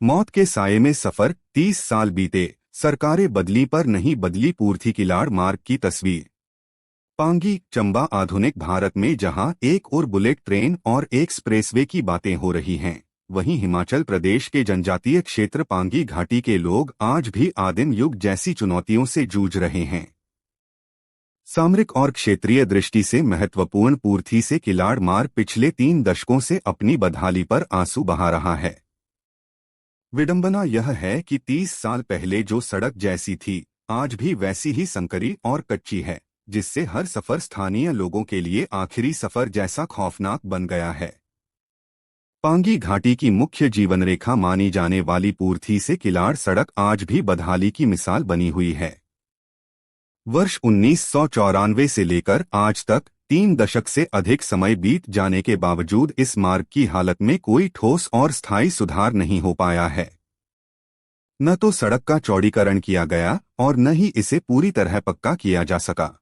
मौत के साये में सफर, 30 साल बीते, सरकारें बदली पर नहीं बदली पूर्थी किलाड़ मार्ग की तस्वीर। पांगी चंबा आधुनिक भारत में जहां एक और बुलेट ट्रेन और एक्सप्रेसवे की बातें हो रही हैं, वहीं हिमाचल प्रदेश के जनजातीय क्षेत्र पांगी घाटी के लोग आज भी आदिम युग जैसी चुनौतियों से जूझ रहे हैं। सामरिक और क्षेत्रीय दृष्टि से महत्वपूर्ण पूर्थी से किलाड़ मार्ग पिछले 3 दशकों से अपनी बदहाली पर आंसू बहा रहा है। विडंबना यह है कि 30 साल पहले जो सड़क जैसी थी, आज भी वैसी ही संकरी और कच्ची है, जिससे हर सफर स्थानीय लोगों के लिए आखिरी सफर जैसा खौफनाक बन गया है। पांगी घाटी की मुख्य जीवन रेखा मानी जाने वाली पूर्थी से किलाड़ सड़क आज भी बदहाली की मिसाल बनी हुई है। वर्ष 1994 से लेकर आज तक 3 दशक से अधिक समय बीत जाने के बावजूद इस मार्ग की हालत में कोई ठोस और स्थायी सुधार नहीं हो पाया है। न तो सड़क का चौड़ीकरण किया गया और न ही इसे पूरी तरह पक्का किया जा सका।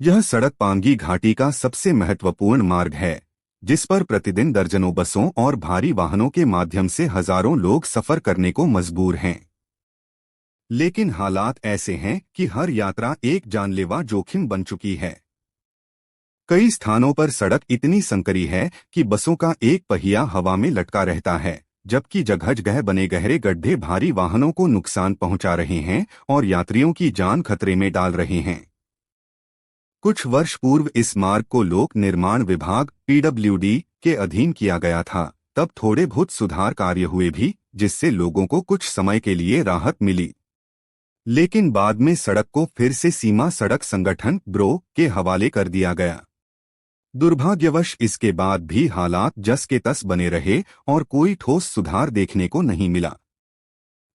यह सड़क पांगी घाटी का सबसे महत्वपूर्ण मार्ग है, जिस पर प्रतिदिन दर्जनों बसों और भारी वाहनों के माध्यम से हजारों लोग सफर करने को मजबूर हैं। लेकिन हालात ऐसे हैं कि हर यात्रा एक जानलेवा जोखिम बन चुकी है। कई स्थानों पर सड़क इतनी संकरी है कि बसों का एक पहिया हवा में लटका रहता है, जबकि जगह जगह बने गहरे गड्ढे भारी वाहनों को नुकसान पहुंचा रहे हैं और यात्रियों की जान खतरे में डाल रहे हैं। कुछ वर्ष पूर्व इस मार्ग को लोक निर्माण विभाग (PWD) के अधीन किया गया था। तब थोड़े बहुत सुधार कार्य हुए भी, जिससे लोगों को कुछ समय के लिए राहत मिली। लेकिन बाद में सड़क को फिर से सीमा सड़क संगठन (ब्रो) के हवाले कर दिया गया। दुर्भाग्यवश इसके बाद भी हालात जस के तस बने रहे और कोई ठोस सुधार देखने को नहीं मिला।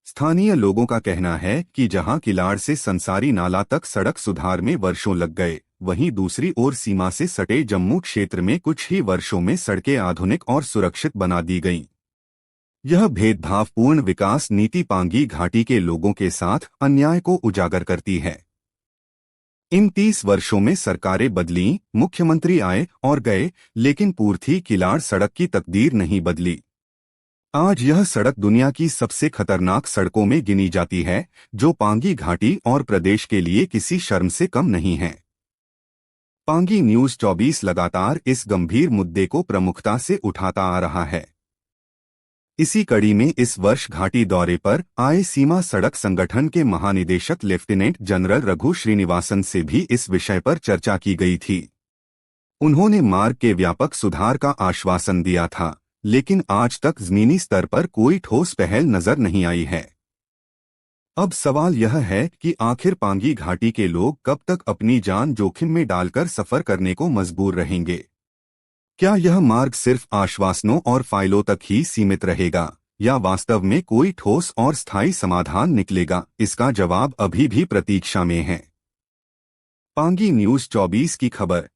स्थानीय लोगों का कहना है कि जहां किलाड़ से संसारी नाला तक सड़क सुधार में वर्षों लग गए, वहीं दूसरी ओर सीमा से सटे जम्मू क्षेत्र में कुछ ही वर्षों में सड़कें आधुनिक और सुरक्षित बना दी गईं। यह भेदभावपूर्ण विकास नीति पांगी घाटी के लोगों के साथ अन्याय को उजागर करती है। इन 30 वर्षों में सरकारें बदलीं, मुख्यमंत्री आए और गए, लेकिन पूर्थी किलाड़ सड़क की तकदीर नहीं बदली। आज यह सड़क दुनिया की सबसे खतरनाक सड़कों में गिनी जाती है, जो पांगी घाटी और प्रदेश के लिए किसी शर्म से कम नहीं है। पांगी न्यूज़ 24 लगातार इस गंभीर मुद्दे को प्रमुखता से उठाता आ रहा है। इसी कड़ी में इस वर्ष घाटी दौरे पर आए सीमा सड़क संगठन के महानिदेशक लेफ्टिनेंट जनरल रघु श्रीनिवासन से भी इस विषय पर चर्चा की गई थी। उन्होंने मार्ग के व्यापक सुधार का आश्वासन दिया था, लेकिन आज तक जमीनी स्तर पर कोई ठोस पहल नजर नहीं आई है। अब सवाल यह है कि आखिर पांगी घाटी के लोग कब तक अपनी जान जोखिम में डालकर सफर करने को मजबूर रहेंगे? क्या यह मार्ग सिर्फ आश्वासनों और फाइलों तक ही सीमित रहेगा, या वास्तव में कोई ठोस और स्थायी समाधान निकलेगा? इसका जवाब अभी भी प्रतीक्षा में है। पांगी न्यूज़ 24 की खबर।